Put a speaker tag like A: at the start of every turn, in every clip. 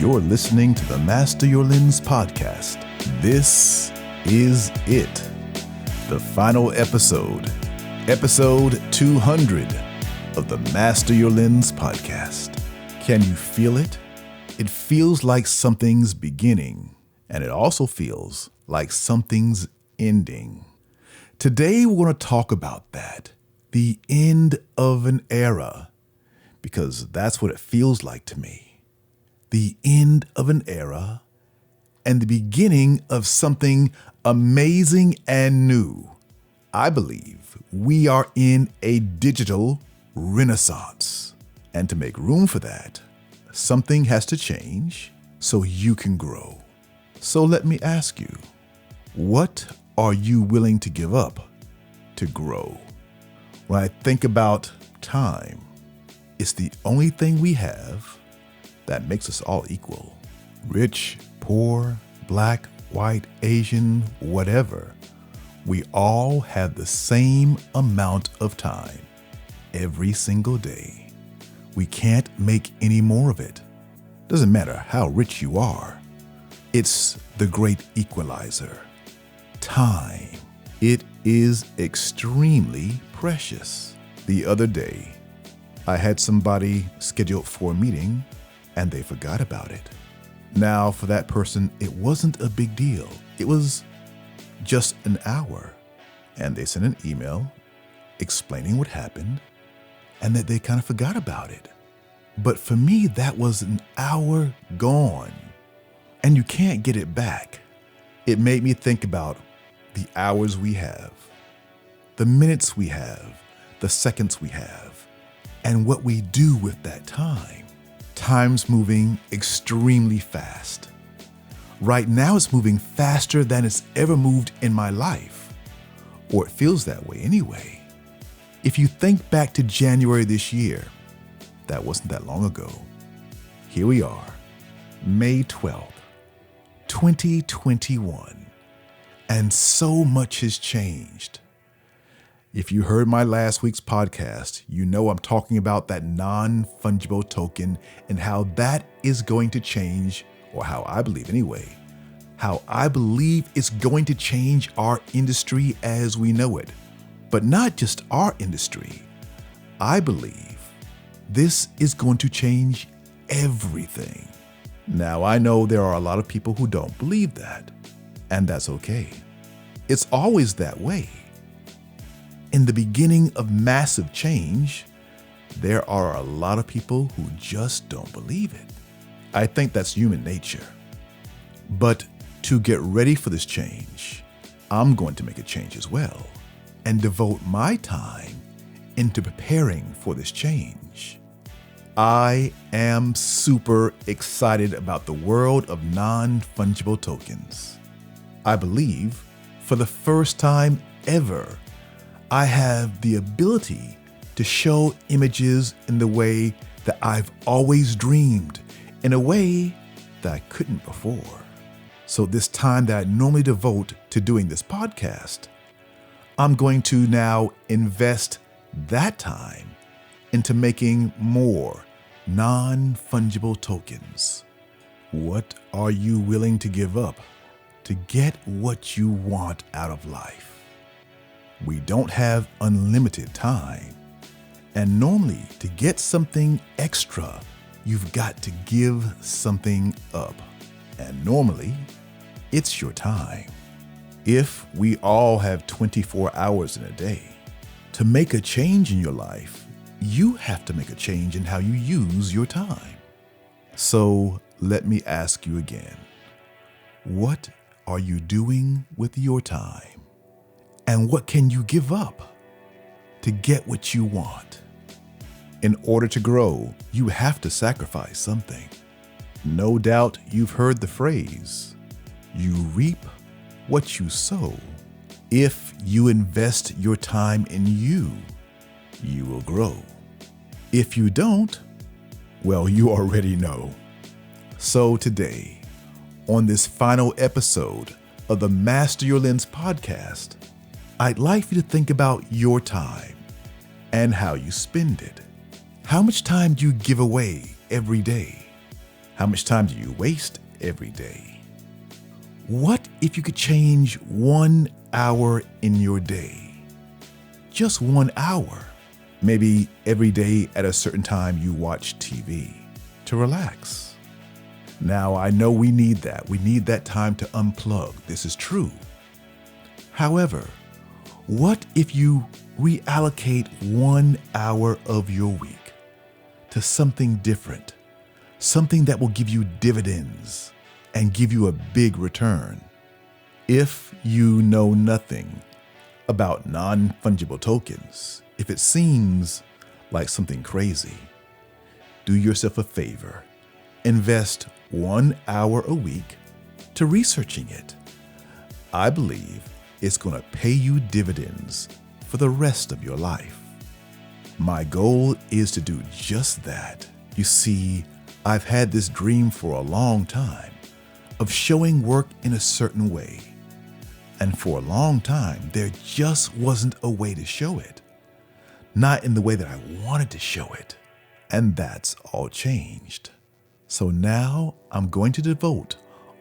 A: You're listening to the Master Your Lens podcast. This is it. The final episode 200 of the Master Your Lens podcast. Can you feel it? It feels like something's beginning, and it also feels like something's ending. Today, we're going to talk about that, the end of an era, because that's what it feels like to me. The end of an era and the beginning of something amazing and new. I believe we are in a digital renaissance. And to make room for that, something has to change so you can grow. So let me ask you, what are you willing to give up to grow? When I think about time, it's the only thing we have that makes us all equal. Rich, poor, black, white, Asian, whatever. We all have the same amount of time every single day. We can't make any more of it. Doesn't matter how rich you are. It's the great equalizer. Time. It is extremely precious. The other day, I had somebody scheduled for a meeting and they forgot about it. Now, for that person, it wasn't a big deal. It was just an hour. And they sent an email explaining what happened and that they kind of forgot about it. But for me, that was an hour gone. And you can't get it back. It made me think about the hours we have, the minutes we have, the seconds we have, and what we do with that time. Time's moving extremely fast. Right now, it's moving faster than it's ever moved in my life, or it feels that way anyway. If you think back to January this year, that wasn't that long ago. Here we are, May 12th, 2021, and so much has changed. If you heard my last week's podcast, you know I'm talking about that non-fungible token and how that is going to change, or how I believe anyway, how I believe it's going to change our industry as we know it. But not just our industry. I believe this is going to change everything. Now, I know there are a lot of people who don't believe that, and that's okay. It's always that way. In the beginning of massive change, there are a lot of people who just don't believe it. I think that's human nature. But to get ready for this change, I'm going to make a change as well and devote my time into preparing for this change. I am super excited about the world of non-fungible tokens. I believe for the first time ever, I have the ability to show images in the way that I've always dreamed, in a way that I couldn't before. So this time that I normally devote to doing this podcast, I'm going to now invest that time into making more non-fungible tokens. What are you willing to give up to get what you want out of life? We don't have unlimited time. And normally, to get something extra, you've got to give something up. And normally, it's your time. If we all have 24 hours in a day, to make a change in your life, you have to make a change in how you use your time. So let me ask you again, what are you doing with your time? And what can you give up to get what you want? In order to grow, you have to sacrifice something. No doubt you've heard the phrase, you reap what you sow. If you invest your time in you, you will grow. If you don't, well, you already know. So today, on this final episode of the Master Your Lens podcast, I'd like you to think about your time and how you spend it. How much time do you give away every day? How much time do you waste every day? What if you could change 1 hour in your day? Just 1 hour. Maybe every day at a certain time you watch TV to relax. Now, I know we need that. We need that time to unplug. This is true. However, what if you reallocate 1 hour of your week to something different, something that will give you dividends and give you a big return? If you know nothing about non-fungible tokens, if it seems like something crazy, do yourself a favor. Invest 1 hour a week to researching it. I believe it's going to pay you dividends for the rest of your life. My goal is to do just that. You see, I've had this dream for a long time of showing work in a certain way. And for a long time, there just wasn't a way to show it. Not in the way that I wanted to show it. And that's all changed. So now I'm going to devote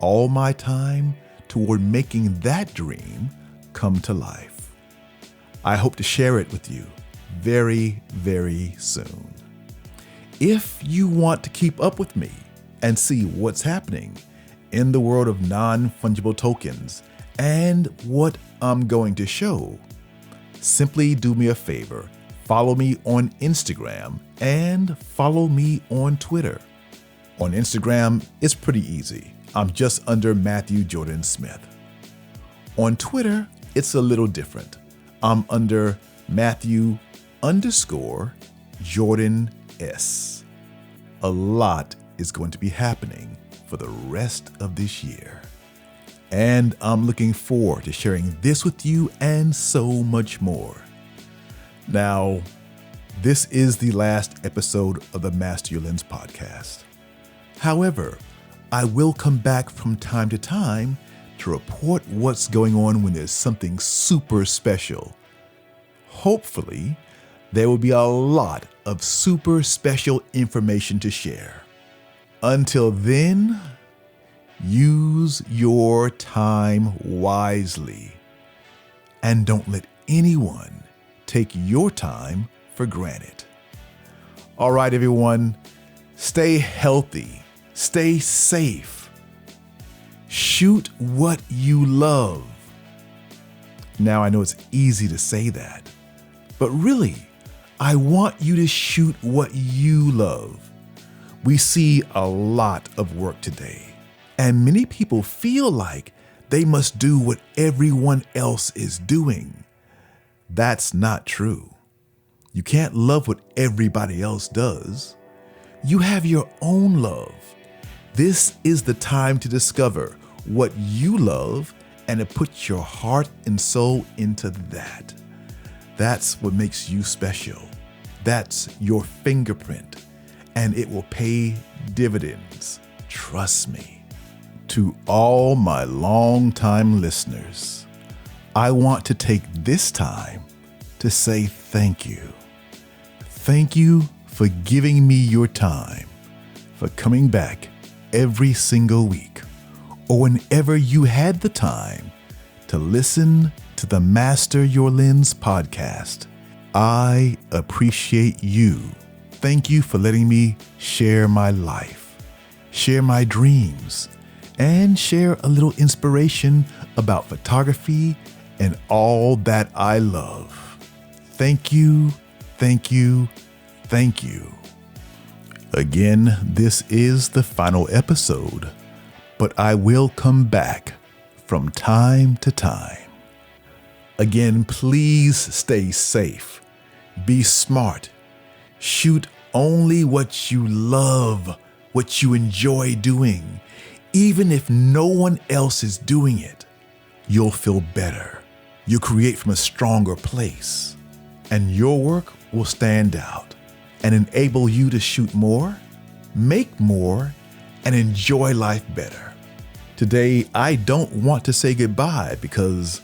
A: all my time toward making that dream come to life. I hope to share it with you very, very soon. If you want to keep up with me and see what's happening in the world of non-fungible tokens and what I'm going to show, simply do me a favor. Follow me on Instagram and follow me on Twitter. On Instagram, it's pretty easy. I'm just under Matthew Jordan Smith. On Twitter, it's a little different. I'm under Matthew_Jordan S. A lot is going to be happening for the rest of this year. And I'm looking forward to sharing this with you and so much more. Now, this is the last episode of the Master Your Lens podcast. However, I will come back from time to time to report what's going on when there's something super special. Hopefully, there will be a lot of super special information to share. Until then, use your time wisely and don't let anyone take your time for granted. All right, everyone, stay healthy, stay safe, shoot what you love. Now, I know it's easy to say that, but really, I want you to shoot what you love. We see a lot of work today, and many people feel like they must do what everyone else is doing. That's not true. You can't love what everybody else does. You have your own love. This is the time to discover what you love and to put your heart and soul into that. That's what makes you special. That's your fingerprint, and it will pay dividends. Trust me. To all my longtime listeners, I want to take this time to say thank you. Thank you for giving me your time, for coming back every single week, or whenever you had the time to listen to the Master Your Lens podcast. I appreciate you. Thank you for letting me share my life, share my dreams, and share a little inspiration about photography and all that I love. Thank you, thank you, thank you. Again, this is the final episode, but I will come back from time to time. Again, please stay safe, be smart, shoot only what you love, what you enjoy doing. Even if no one else is doing it, you'll feel better. You'll create from a stronger place, and your work will stand out and enable you to shoot more, make more, and enjoy life better. Today, I don't want to say goodbye because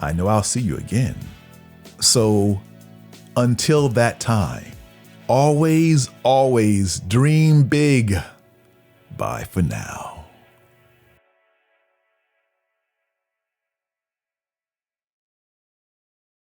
A: I know I'll see you again. So until that time, always, always dream big, Bye for now.